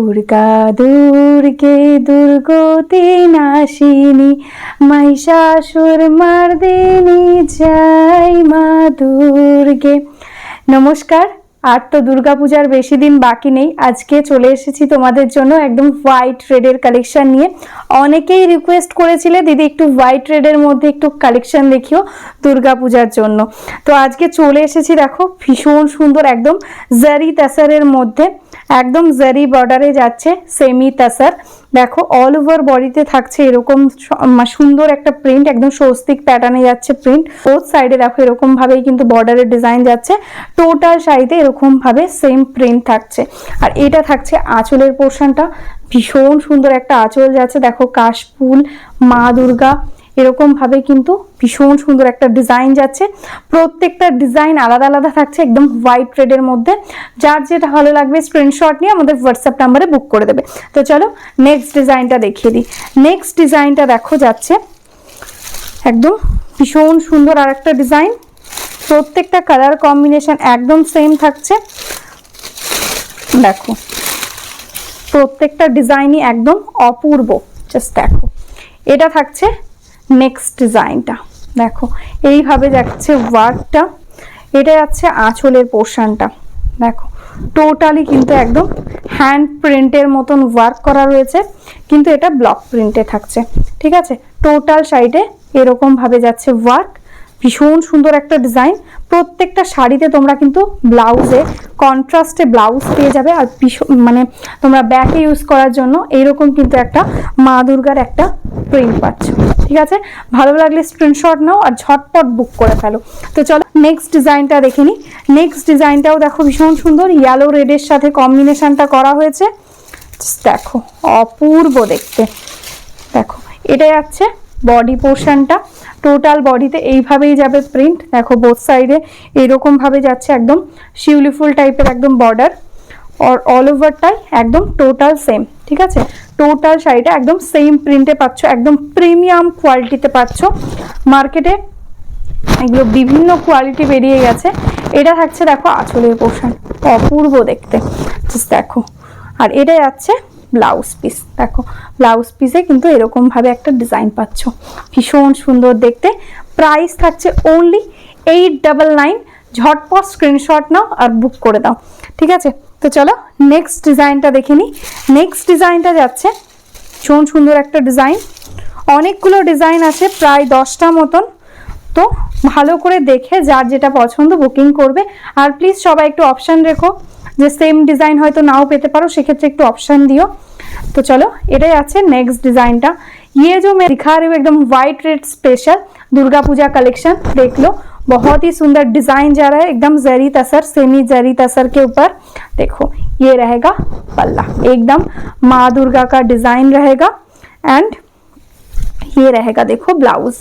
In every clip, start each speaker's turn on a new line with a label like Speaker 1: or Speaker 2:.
Speaker 1: দুর্গা দুর্গে দুর্গতি নাশিনী মহিষাসুর মার্দিনী জয় মা দুর্গে। নমস্কার। আর তো দুর্গাপূজার বেশি দিন বাকি নেই। আজকে চলে এসেছি তোমাদের জন্য একদম হোয়াইট রেডের কালেকশন নিয়ে। অনেকেই রিকোয়েস্ট করেছিলে দিদি একটু হোয়াইট রেডের মধ্যে একটু কালেকশন দেখিও দুর্গাপূজার জন্য। তো আজকে চলে এসেছি, দেখো ভীষণ সুন্দর একদম জারি তাসারের মধ্যে, একদম জারি বর্ডারে যাচ্ছে সেমি তাসার। দেখো অল ওভার বডিতে থাকছে এরকম সুন্দর একটা প্রিন্ট, একদম স্বস্তিক প্যাটার্নে যাচ্ছে প্রিন্ট। বোথ সাইডে দেখো এরকম ভাবেই কিন্তু বর্ডারের ডিজাইন যাচ্ছে। টোটাল শাড়িতে এরকম ভাবে সেম প্রিন্ট থাকছে। আর এটা থাকছে আঁচলের পোর্শনটা, ভীষণ সুন্দর একটা আঁচল যাচ্ছে। দেখো কাশফুল, মা দুর্গা, এরকম ভাবে কিন্তু ভীষণ সুন্দর একটা ডিজাইন যাচ্ছে। প্রত্যেকটা ডিজাইন আলাদা আলাদা থাকছে একদম হোয়াইট রেডের মধ্যে। যার যেটা ভালো লাগবে স্ক্রিনশট নিয়ে আমাদের হোয়াটসঅ্যাপ নাম্বারে বুক করে দেবে। তো চলো নেক্সট ডিজাইনটা দেখিয়ে দিই। নেক্সট ডিজাইনটা দেখো যাচ্ছে একদম ভীষণ সুন্দর আর একটা ডিজাইন। প্রত্যেকটা কালার কম্বিনেশন একদম সেম থাকছে। দেখো প্রত্যেকটা ডিজাইনই একদম অপূর্ব। জাস্ট দেখো এটা থাকছে নেক্সট ডিজাইনটা। দেখো এইভাবে যাচ্ছে ওয়ার্কটা। এটা যাচ্ছে আঁচলের পোর্শনটা। দেখো টোটালি কিন্তু একদম হ্যান্ড প্রিন্টের মতন ওয়ার্ক করা রয়েছে, কিন্তু এটা ব্লক প্রিন্টে থাকছে। ঠিক আছে, টোটাল সাইডে এরকম ভাবে যাচ্ছে ওয়ার্ক। ভীষণ সুন্দর একটা ডিজাইন। প্রত্যেকটা শাড়িতে তোমরা কিন্তু ব্লাউজে কন্ট্রাস্টে ব্লাউজ পেয়ে যাবে। আর মানে তোমরা ব্যাকে ইউজ করার জন্য এইরকম কিন্তু একটা মা দুর্গার একটা প্রিন্ট পাচ্ছ। ঠিক আছে, ভালো লাগলে স্ক্রিনশট নাও আর ঝটপট বুক করে ফেলো। তো চলো নেক্সট ডিজাইনটা দেখে নিই। নেক্সট ডিজাইনটাও দেখো ভীষণ সুন্দর, ইয়েলো রেডের সাথে কম্বিনেশনটা করা হয়েছে। দেখো অপূর্ব দেখতে। দেখো এটা যাচ্ছে বডি পোর্শনটা। টোটাল বডিতে এইভাবেই যাবে প্রিন্ট। দেখো বোথ সাইডে এরকম ভাবে যাচ্ছে একদম শিউলি ফুল টাইপের একদম বর্ডার। আর অল ওভারটাই একদম টোটাল সেম। ঠিক আছে, টোটাল শাড়িটা একদম সেম প্রিন্টে পাচ্ছ, একদম প্রিমিয়াম কোয়ালিটিতে পাচ্ছ। মার্কেটে এগুলো বিভিন্ন কোয়ালিটি বেরিয়ে গেছে। এটা থাকছে দেখো আঁচলের পোর্শন, অপূর্ব দেখতে। দেখো আর এটা যাচ্ছে ব্লাউজ পিস। দেখো ব্লাউজ পিসে কিন্তু এরকম ভাবে একটা ডিজাইন পাচ্ছ, ভীষণ সুন্দর দেখতে। প্রাইস থাকছে অনলি 899। ঝটপট স্ক্রিনশট নাও আর বুক করে দাও। ঠিক আছে, তো চলো নেক্সট ডিজাইনটা দেখে নিই। নেক্সট ডিজাইনটা যাচ্ছে ভীষণ সুন্দর একটা ডিজাইন। অনেকগুলো ডিজাইন আছে, প্রায় 10টা মতন। তো ভালো করে দেখে যার যেটা পছন্দ বুকিং করবে। আর প্লিজ সবাই একটু অপশান রেখো, যে সেম ডিজাইন হয়তো নাও পেতে পারো, সেক্ষেত্রে একটু অপশান দিও। तो चलो এটাই আছে नेक्स्ट डिजाइन टा। ये जो मैं दिखा रही हूँ एकदम white red special Durga Puja collection, देख लो बहुत ही सुंदर डिजाइन जा रहा है, एकदम जरी तसर, सेमी जरी तसर के ऊपर। देखो ये रहेगा पल्ला, एकदम माँ दुर्गा का डिजाइन रहेगा। एंड ये रहेगा देखो ब्लाउज,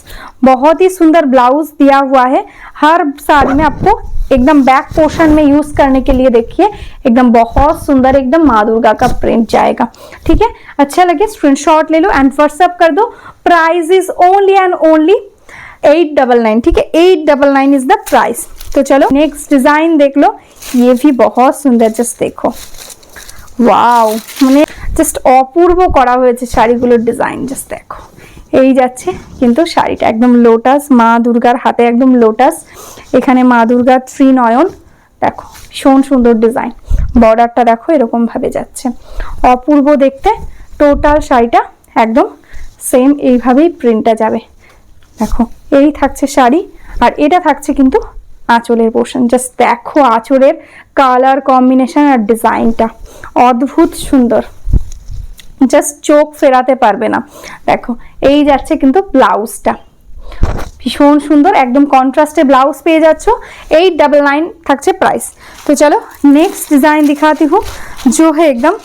Speaker 1: बहुत ही सुंदर ब्लाउज दिया हुआ है। हर साड़ी में आपको एकदम बैक पोर्शन में यूज करने के लिए देखिए एकदम बहुत सुंदर एकदम माँ दुर्गा का प्रिंट जाएगा। ठीक है, अच्छा लगे स्क्रीनशॉट ले लो एंड व्हाट्सएप कर दो। Price is only and only 899। ठीक है, 899 इज द प्राइस। तो चलो नेक्स्ट डिजाइन देख लो, ये भी बहुत सुंदर। जस्ट देखो वाओ, মানে জাস্ট অপূর্ব করা হয়েছে শাড়িগুলোর ডিজাইন। জাস্ট দেখো এই যাচ্ছে কিন্তু শাড়িটা একদম লোটাস, মা দুর্গার হাতে একদম লোটাস, এখানে মা দুর্গার ত্রিনয়ন। দেখো ভীষণ সুন্দর ডিজাইন। বর্ডারটা দেখো এরকম ভাবে যাচ্ছে, অপূর্ব দেখতে। টোটাল শাড়িটা একদম সেম এইভাবেই প্রিন্টটা যাবে। দেখো এই থাকছে শাড়ি, আর এটা থাকছে কিন্তু আঁচলের পোর্শন। জাস্ট দেখো আঁচলের কালার কম্বিনেশন আর ডিজাইনটা অদ্ভুত সুন্দর, জাস্ট চোখ ফেরাতে পারবে না। দেখো এই যাচ্ছে কিন্তু ব্লাউজটা, ভীষণ সুন্দর একদম কন্ট্রাস্টে ब्लाउज পেয়ে যাচ্ছ। 899 থাকছে प्राइस। तो चलो नेक्स्ट डिजाइन दिखाती हूँ, जो है एकदम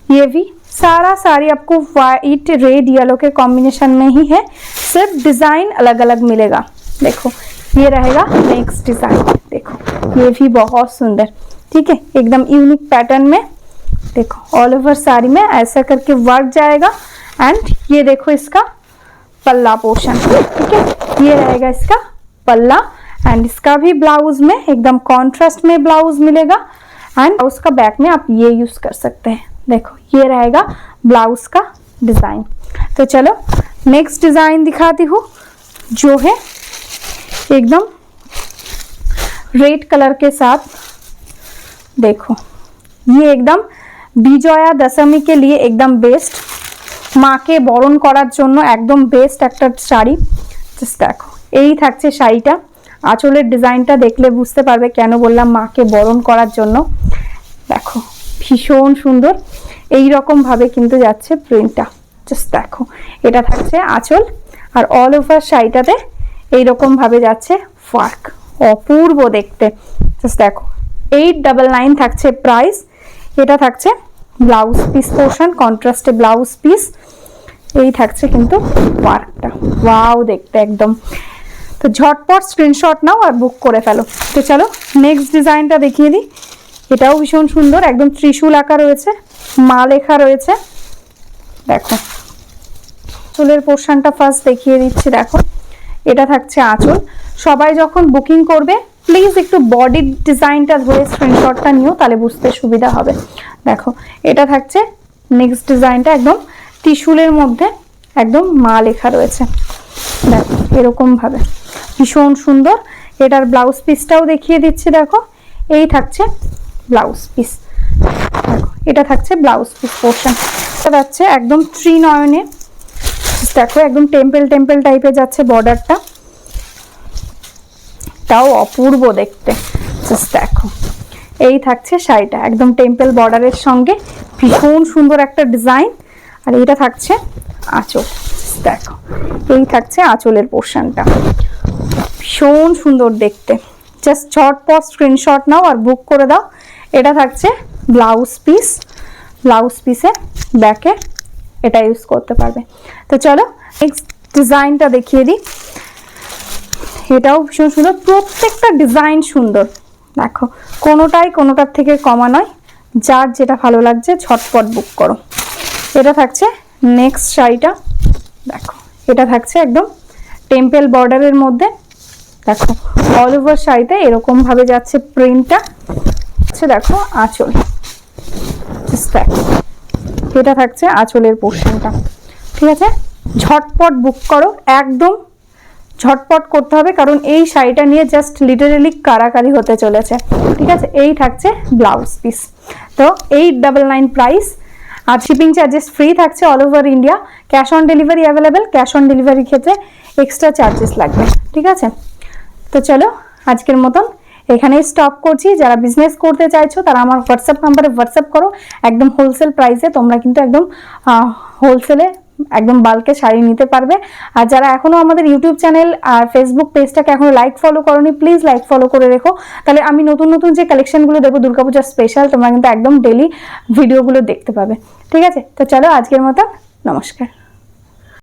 Speaker 1: ये भी सारा साड़ी आपको वाइट रेड येलो के कॉम्बिनेशन में ही है, सिर्फ डिजाइन अलग अलग मिलेगा। देखो ये रहेगा नेक्स्ट डिजाइन। देखो ये भी बहुत सुंदर, ठीक है, एकदम यूनिक पैटर्न में। देखो ऑल ओवर साड़ी में ऐसा करके वर्क जाएगा। एंड ये देखो इसका पल्ला पोर्शन। ठीक है, ये रहेगा इसका पल्ला। एंड इसका भी ब्लाउज में एकदम कॉन्ट्रास्ट में ब्लाउज मिलेगा। एंड उसका बैक में आप ये यूज कर सकते हैं। देखो ये रहेगा ब्लाउज का डिजाइन। तो चलो नेक्स्ट डिजाइन दिखाती हूँ, जो है एकदम रेड कलर के साथ। देखो ये एकदम বিজয়া দশমী के लिए एकदम बेस्ट, মাকে বরণ করার জন্য একদম বেস্ট একটা শাড়ি। জাস্ট দেখো এই থাকছে শাড়িটা, আঁচলের ডিজাইনটা দেখলে বুঝতে পারবে কেন বললাম মাকে বরণ করার জন্য। দেখো ভীষণ সুন্দর, এই রকম ভাবে কিন্তু যাচ্ছে প্রিন্টটা। জাস্ট দেখো এটা থাকছে আঁচল, আর অল ওভার শাড়িটাতে এইরকম ভাবে যাচ্ছে ওয়ার্ক, অপূর্ব দেখতে। জাস্ট দেখো 899 থাকছে প্রাইস। এটা থাকছে ব্লাউজ পিস পোর্শন, কন্ট্রাস্টে ব্লাউজ পিস, এই থাকছে কিন্তু ওয়ার্কটা, ওয়াও দেখতে একদম। তো ঝটপট স্ক্রিনশট নাও আর বুক করে ফেলো। তো চলো নেক্সট ডিজাইনটা দেখিয়ে দিই, এটাও ভীষণ সুন্দর, একদম ত্রিশূল আঁকা রয়েছে, মা লেখা রয়েছে। দেখো চুলের পোর্শনটা ফার্স্ট দেখিয়ে দিচ্ছি। দেখো এটা থাকছে আঁচল। সবাই যখন বুকিং করবে প্লিজ একটু বডির ডিজাইনটা ধরে স্ক্রিনশটটা নিও, তাহলে বুঝতে সুবিধা হবে। দেখো এটা থাকছে নেক্সট ডিজাইনটা, একদম ত্রিশূলের মধ্যে একদম মা লেখা রয়েছে। দেখো এরকম ভাবে ভীষণ সুন্দর। এটার ব্লাউজ পিসটাও দেখিয়ে দিচ্ছি। দেখো এই থাকছে ব্লাউজ পিস। দেখো এটা থাকছে ব্লাউজ পিস পোর্শন, এটা যাচ্ছে একদম ত্রিনয়নে। দেখো একদম টেম্পল টেম্পল টাইপের যাচ্ছে বর্ডারটা, তাও অপূর্ব দেখতে। জাস্ট দেখো এই থাকছে শাড়িটা একদম টেম্পল বর্ডারের সঙ্গে, ভীষণ সুন্দর একটা ডিজাইন। আর এটা থাকছে আঁচল। দেখো এই থাকছে আঁচলের পোর্শনটা, ভীষণ সুন্দর দেখতে। জাস্ট ঝটপট স্ক্রিনশট নাও আর বুক করে দাও। এটা থাকছে ব্লাউজ পিস, ব্লাউজ পিসে ব্যাকে এটা ইউজ করতে পারবে। তো চলো নেক্সট ডিজাইনটা দেখিয়ে দিই, এটাও ভীষণ সুন্দর, প্রত্যেকটা ডিজাইন সুন্দর। দেখো কোনোটার থেকে কমা নয়, যার যেটা ভালো লাগছে ঝটপট বুক করো। এটা থাকছে নেক্সট শাড়িটা। দেখো এটা থাকছে একদম টেম্পল বর্ডারের মধ্যে। দেখো অল ওভার শাড়িতে এরকম ভাবে যাচ্ছে প্রিন্টটা। দেখো আঁচল, দেখো এটা থাকছে আঁচলের পোর্শনটা। ঠিক আছে, ঝটপট বুক করো, একদম ঝটপট করতে হবে, কারণ এই শাড়িটা নিয়ে জাস্ট লিটারেলি কারাকারি হতে চলেছে। ঠিক আছে, এই থাকছে ব্লাউজ পিস। তো 899 প্রাইস, আর শিপিং চার্জেস ফ্রি থাকছে all over India. Cash on delivery available, cash on ডেলিভারির ক্ষেত্রে এক্সট্রা চার্জেস লাগবে। ঠিক আছে, তো চলো আজকের মতন এখানেই স্টপ করছি। যারা বিজনেস করতে চাইছো তারা আমার হোয়াটসঅ্যাপ নাম্বারে হোয়াটসঅ্যাপ করো, একদম হোলসেল প্রাইসে তোমরা কিন্তু একদম হোলসেলে একদম বাল্কে শাড়ি নিতে পারবে। আর যারা এখনো আমাদের ইউটিউব চ্যানেল আর ফেসবুক পেজটাকে এখনো লাইক ফলো করোনি, প্লিজ লাইক ফলো করে রেখো, তাহলে আমি নতুন নতুন যে কালেকশনগুলো দেবো দুর্গাপূজার স্পেশাল, তোমরা কিন্তু একদম ডেলি ভিডিওগুলো দেখতে পাবে। ঠিক আছে, তো চলো আজকের মতো নমস্কার।